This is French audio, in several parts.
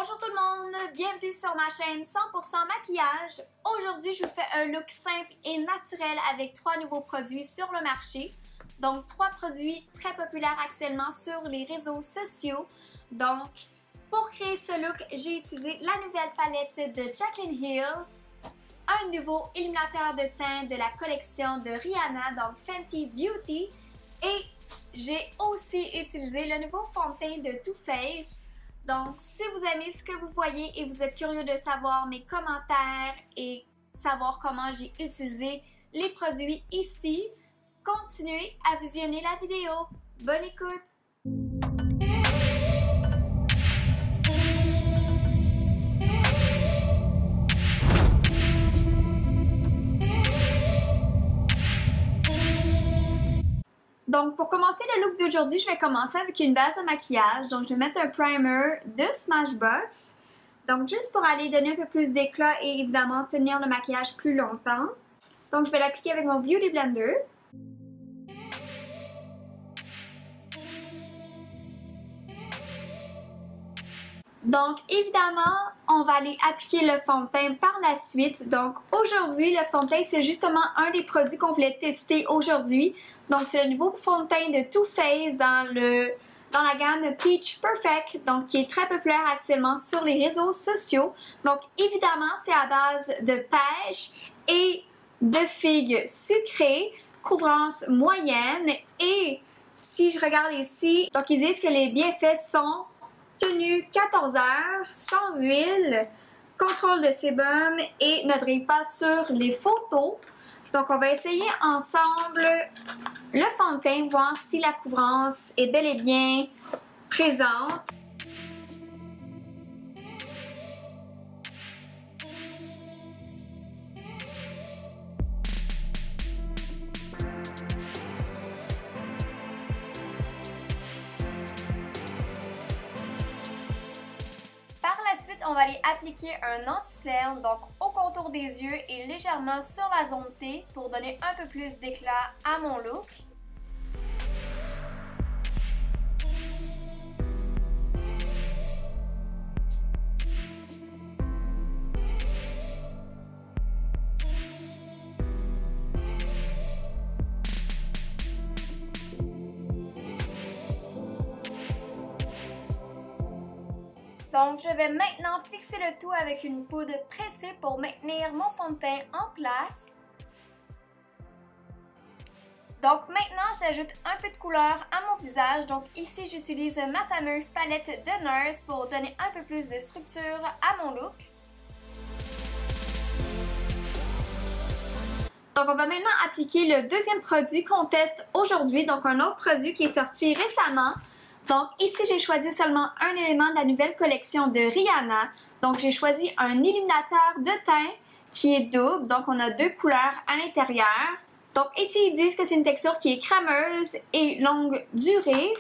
Bonjour tout le monde, bienvenue sur ma chaîne 100% maquillage. Aujourd'hui, je vous fais un look simple et naturel avec 3 nouveaux produits sur le marché. Donc, 3 produits très populaires actuellement sur les réseaux sociaux. Donc, pour créer ce look, j'ai utilisé la nouvelle palette de Jaclyn Hill, un nouveau illuminateur de teint de la collection de Rihanna, donc Fenty Beauty, et j'ai aussi utilisé le nouveau fond de teint de Too Faced. Donc, si vous aimez ce que vous voyez et vous êtes curieux de savoir mes commentaires et savoir comment j'ai utilisé les produits ici, continuez à visionner la vidéo. Bonne écoute! Donc, pour commencer le look d'aujourd'hui, je vais commencer avec une base de maquillage. Donc, je vais mettre un primer de Smashbox. Donc, juste pour aller donner un peu plus d'éclat et évidemment tenir le maquillage plus longtemps. Donc, je vais l'appliquer avec mon Beauty Blender. Donc, évidemment, on va aller appliquer le fond de teint par la suite. Donc, aujourd'hui, le fond de teint, c'est justement un des produits qu'on voulait tester aujourd'hui. Donc, c'est le nouveau fond de teint de Too Faced dans la gamme Peach Perfect, donc qui est très populaire actuellement sur les réseaux sociaux. Donc, évidemment, c'est à base de pêche et de figues sucrées, couvrance moyenne. Et si je regarde ici, donc ils disent que les bienfaits sont tenue 14 heures, sans huile, contrôle de sébum et ne brille pas sur les photos. Donc, on va essayer ensemble le fond de teint, voir si la couvrance est bel et bien présente. Par la suite, on va aller appliquer un anti-cerne, donc au contour des yeux et légèrement sur la zone T pour donner un peu plus d'éclat à mon look. Donc, je vais maintenant fixer le tout avec une poudre pressée pour maintenir mon fond de teint en place. Donc, maintenant, j'ajoute un peu de couleur à mon visage. Donc, ici, j'utilise ma fameuse palette de Nurse pour donner un peu plus de structure à mon look. Donc, on va maintenant appliquer le deuxième produit qu'on teste aujourd'hui. Donc, un autre produit qui est sorti récemment. Donc ici, j'ai choisi seulement un élément de la nouvelle collection de Rihanna. Donc j'ai choisi un illuminateur de teint qui est double. Donc on a 2 couleurs à l'intérieur. Donc ici, ils disent que c'est une texture qui est crémeuse et longue durée.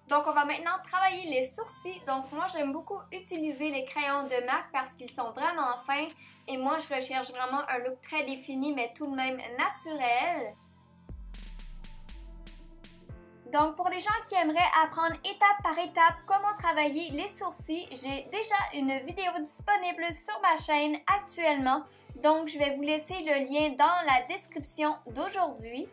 Donc, on va maintenant travailler les sourcils. Donc, moi, j'aime beaucoup utiliser les crayons de MAC parce qu'ils sont vraiment fins. Et moi, je recherche vraiment un look très défini, mais tout de même naturel. Donc, pour les gens qui aimeraient apprendre étape par étape comment travailler les sourcils, j'ai déjà une vidéo disponible sur ma chaîne actuellement. Donc, je vais vous laisser le lien dans la description d'aujourd'hui.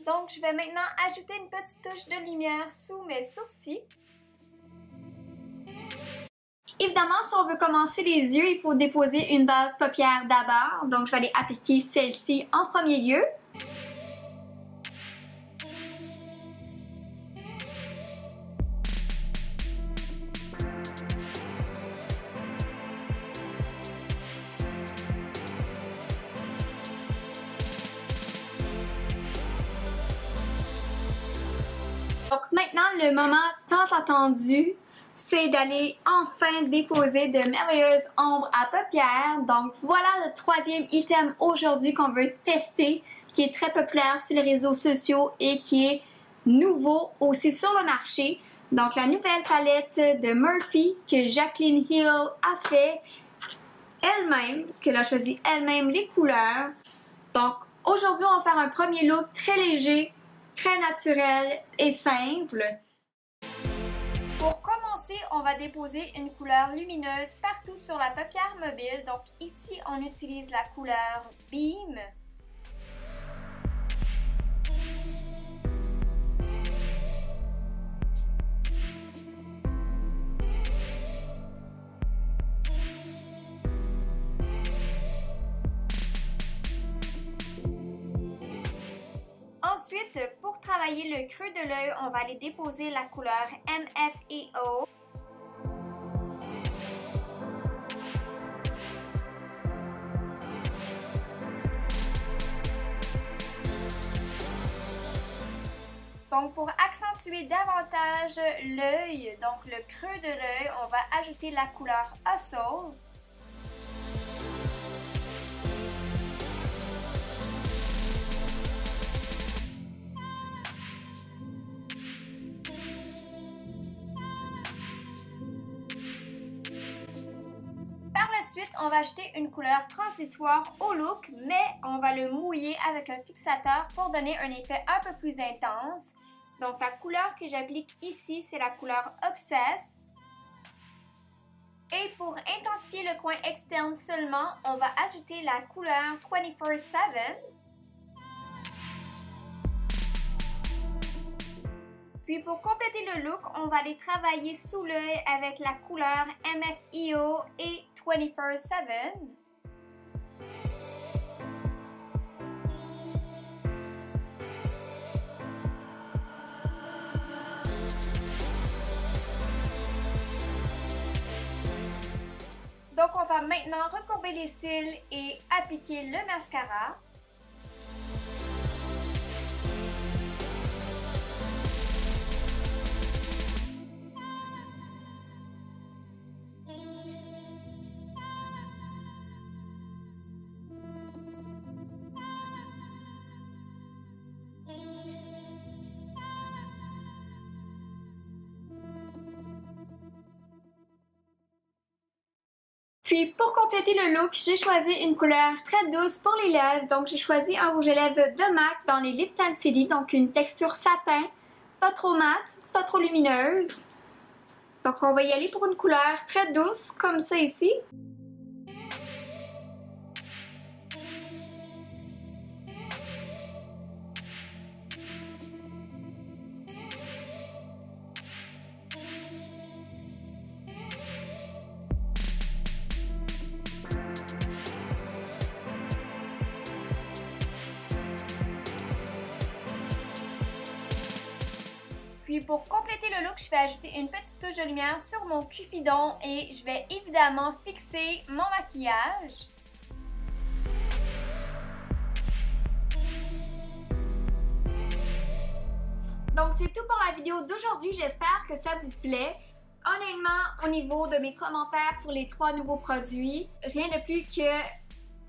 Donc, je vais maintenant ajouter une petite touche de lumière sous mes sourcils. évidemment, si on veut commencer les yeux, il faut déposer une base paupière d'abord. Donc, je vais aller appliquer celle-ci en premier lieu. Donc maintenant, le moment tant attendu, c'est d'aller enfin déposer de merveilleuses ombres à paupières. Donc voilà le troisième item aujourd'hui qu'on veut tester, qui est très populaire sur les réseaux sociaux et qui est nouveau aussi sur le marché. Donc la nouvelle palette de Murphy que Jaclyn Hill a fait elle-même, qu'elle a choisi elle-même les couleurs. Donc aujourd'hui, on va faire un premier look très léger, très naturel et simple. Pour commencer, on va déposer une couleur lumineuse partout sur la paupière mobile. Donc ici, on utilise la couleur Beam. Ensuite, pour travailler le creux de l'œil, on va aller déposer la couleur MFEO. Donc, pour accentuer davantage l'œil, donc le creux de l'œil, on va ajouter la couleur Hustle. Ensuite, on va ajouter une couleur transitoire au look, mais on va le mouiller avec un fixateur pour donner un effet un peu plus intense. Donc, la couleur que j'applique ici, c'est la couleur Obsess. Et pour intensifier le coin externe seulement, on va ajouter la couleur 24/7. Puis pour compléter le look, on va aller travailler sous l'œil avec la couleur MFEO et 24/7. Donc on va maintenant recourber les cils et appliquer le mascara. Puis pour compléter le look, j'ai choisi une couleur très douce pour les lèvres. Donc j'ai choisi un rouge à lèvres de MAC dans les Lip Tint City. Donc une texture satin, pas trop mate, pas trop lumineuse. Donc on va y aller pour une couleur très douce comme ça ici. Puis pour compléter le look, je vais ajouter une petite touche de lumière sur mon cupidon et je vais évidemment fixer mon maquillage. Donc c'est tout pour la vidéo d'aujourd'hui, j'espère que ça vous plaît. Honnêtement, au niveau de mes commentaires sur les 3 nouveaux produits, rien de plus que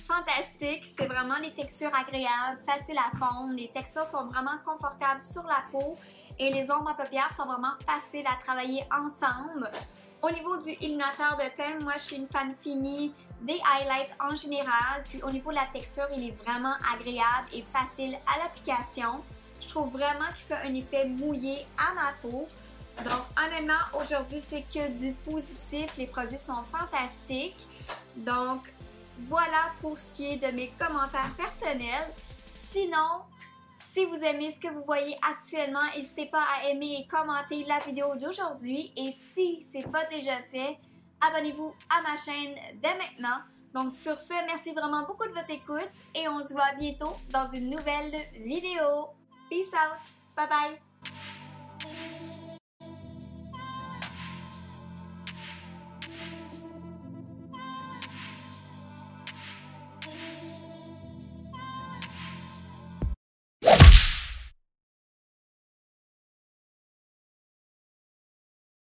fantastique. C'est vraiment des textures agréables, faciles à fondre. Les textures sont vraiment confortables sur la peau et les ombres à paupières sont vraiment faciles à travailler ensemble. Au niveau du illuminateur de teint, moi je suis une fan finie des highlights en général. Puis au niveau de la texture, il est vraiment agréable et facile à l'application. Je trouve vraiment qu'il fait un effet mouillé à ma peau. Donc honnêtement, aujourd'hui c'est que du positif. Les produits sont fantastiques. Donc voilà pour ce qui est de mes commentaires personnels. Sinon, si vous aimez ce que vous voyez actuellement, n'hésitez pas à aimer et commenter la vidéo d'aujourd'hui. Et si ce n'est pas déjà fait, abonnez-vous à ma chaîne dès maintenant. Donc sur ce, merci vraiment beaucoup de votre écoute et on se voit bientôt dans une nouvelle vidéo. Peace out! Bye bye!